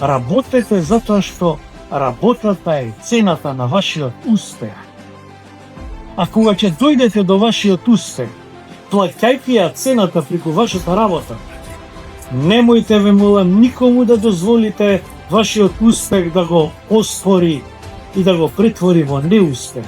Работете затоа што работата е цената на вашиот успех. А кога ќе дојдете до вашиот успех, плаќајќи ја цената преку вашата работа, немојте, ве молам, никому да дозволите вашиот успех да го оспори и да го претвори во неуспех.